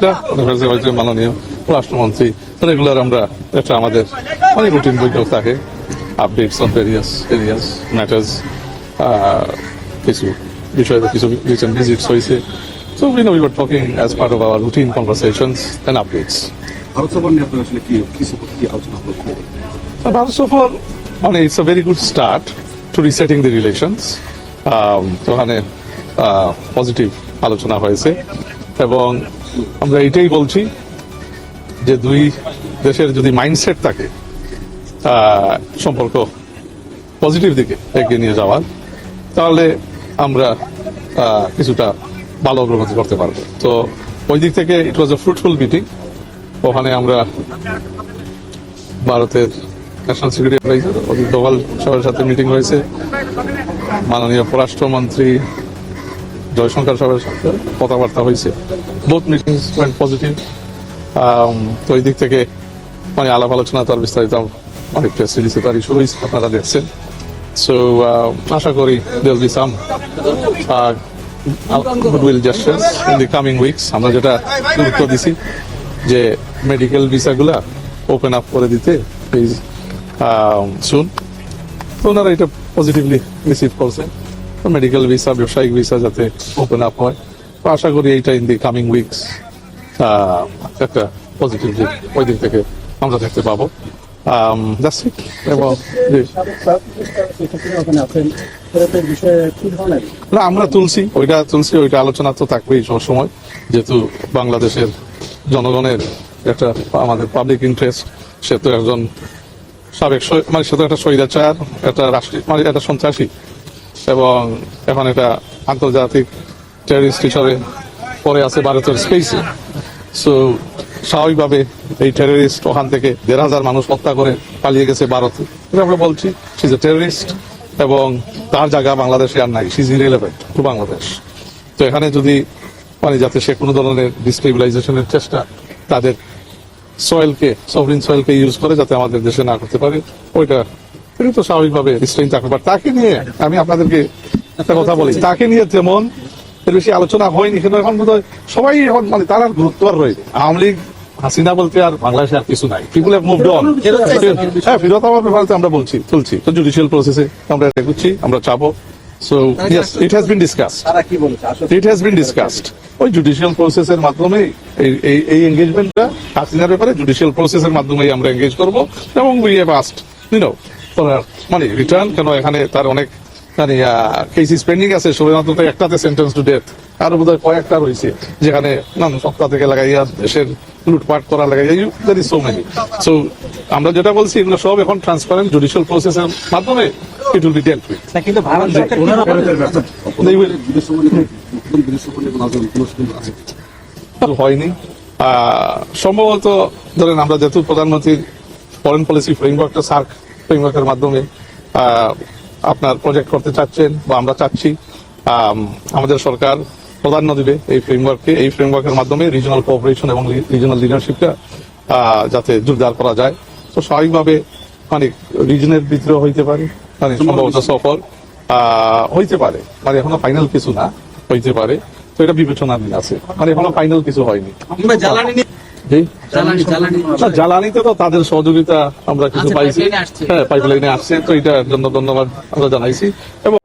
মাননীয় রাষ্ট্রমন্ত্রী রেগুলার আমরা একটা আমাদের অনেক রুটিন বৈঠক থাকে, updates on various areas matters, কিছু বিষয়ে কিছু রিসেন্ট ভিজিটস হয়েছে। So we were talking as part of our routine conversations and updates. Bharat সফর নিয়ে আপনারা আসলে কি আলোচনা করছেন? ভারত সফর মানে it's a very good start to resetting the relations. তো ওখানে পজিটিভ আলোচনা হয়েছে এবং আমরা এটাই বলছি যে দুই দেশের যদি মাইন্ডসেট থাকে সম্পর্ক পজিটিভ দিকে এগিয়ে নিয়ে যাওয়ার, তাহলে আমরা কিছুটা ভালো অগ্রগতি করতে পারবো। তো ওই দিক থেকে ইট ওয়াজ এ ফ্রুটফুল মিটিং। ওখানে আমরা ভারতের national security adviser Ajit Doval সাহেবের সাথে মিটিং হয়েছে, মাননীয় পররাষ্ট্রমন্ত্রী জয়শঙ্কর সাহেবের সাথে কথাবার্তা হয়েছে। Both meetings went positive. তো ওই দিক থেকে মানে আলাপ আলোচনা তার বিস্তারিত অনেক প্রেস রিলিজে তার ইস্যু হয়েছে, আপনারা দেখছেন। সো আশা করি there will be some goodwill gestures in the coming weeks. আমরা যেটা গুরুত্ব দিছি যে মেডিকেল ভিসাগুলা ওপেন আপ করে দিতে প্লিজ সুন। তো ওনারা এটা পজিটিভলি রিসিভ করছেন, মেডিকেল ভিসা ব্যবসায়িক ভিসা যাতে ওপেন আপ হয়। তো আশা করি এইটা ইন দি কামিং উইকস একটা পজিটিভ দিক ওই দিক থেকে আমরা দেখতে পাবো। এবং না আমরা তুলছি ওইটা আলোচনা তো থাকবেই সবসময়, যেহেতু বাংলাদেশের জনগণের একটা আমাদের পাবলিক ইন্টারেস্ট। সে তো একজন সাবেক মানে সে তো একটা স্বৈরাচার, একটা রাষ্ট্রীয় মানে একটা সন্ত্রাসী এবং এখন এটা আন্তর্জাতিক টেররিস্ট হিসাবে পরে আছে ভারতের স্পেসে। সো স্বাভাবিকভাবে এই টেররিস্ট ওখান থেকে 1,500 মানুষ হত্যা করে পালিয়ে গেছে ভারতে। আমরা বলছি সি ইজ এ টেররিস্ট এবং তার জায়গা বাংলাদেশে আর নাই, C is irrelevant two Bangladesh. তো এখানে যদি মানে যাতে সে কোনো ধরনের ডিস্টেবিলাইজেশনের চেষ্টা তাদের সয়েলকে সভরিন সয়েলকে ইউজ করে যাতে আমাদের দেশে না করতে পারে, ওইটা এটা তো স্বাভাবিকভাবে রিস্ট্রেইন থাকবে। তাকে নিয়ে আমি আপনাদেরকে একটা কথা বলি, তাকে নিয়ে তেমন এর বেশি আলোচনা হয়নি, কিন্তু এখন বোধ হয় সবাই এখন মানে তার আর গুরুত্ব আর রয়েছে। আওয়ামী লীগ হাসিনা বলতে আর বাংলাদেশে আর কিছু নাই, পিপুল হ্যাভ মুভড অন। হ্যাঁ, ফিরত আমার ব্যাপারে আমরা তুলছি তো জুডিশিয়াল প্রসেসে আমরা এটা করছি, আমরা চাবো। So yes, it has been discussed. ওই জুডিশিয়াল প্রসেসের মাধ্যমে এই এঙ্গেজমেন্টটা হাসিনার ব্যাপারে জুডিশিয়াল প্রসেসের মাধ্যমে আমরা এঙ্গেজ করবো এবং উই হ্যাভ আস্কড মানে রিটার্ন, কেন এখানে তার অনেক মানে কেসিস পেন্ডিং আছে, শুধুমাত্র একটাতে সেন্টেন্স টু ডেথ, আরো বোধ হয় কয়েকটা রয়েছে যেখানে সপ্তাহ থেকে লাগাইয়া দেশের লুটপাট করা লাগাইয়া that is so many. So আমরা যেটা বলছি এগুলো সব এখন ট্রান্সপারেন্ট জুডিশিয়াল প্রসেসের মাধ্যমে ইট উইল বি ডেল্ট উইথ। কিন্তু ভারত হয়নি সম্ভবত, ধরেন আমরা যেহেতু প্রধানমন্ত্রীর ফরেন পলিসি ফ্রেমওয়ার্কটা সার্ক ফ্রেমওয়ার্কের মাধ্যমে আপনার প্রজেক্ট করতে চাচ্ছেন বা আমরা চাচ্ছি, আমাদের সরকার প্রাধান্য দিবে এই ফ্রেমওয়ার্ককে। এই ফ্রেমওয়ার্কের মাধ্যমে রিজনাল কোঅপারেশন এবং রিজনাল লিডারশিপটা যাতে জোরদার করা যায়। তো স্বাভাবিকভাবে মানে রিজনের ভিতরে হইতে পারে, মানে সম্ভবত সফর হইতে পারে, মানে এখনো ফাইনাল কিছু না, হইতে পারে। তো এটা বিবেচনাধীন আছে, মানে এখনো ফাইনাল কিছু হয়নি। জ্বালানিতে তো তাদের সহযোগিতা আমরা কিছু পাইছি, হ্যাঁ পাইপলাইনে আসছে, তো এটার জন্য ধন্যবাদ আমরা জানাইছি এবং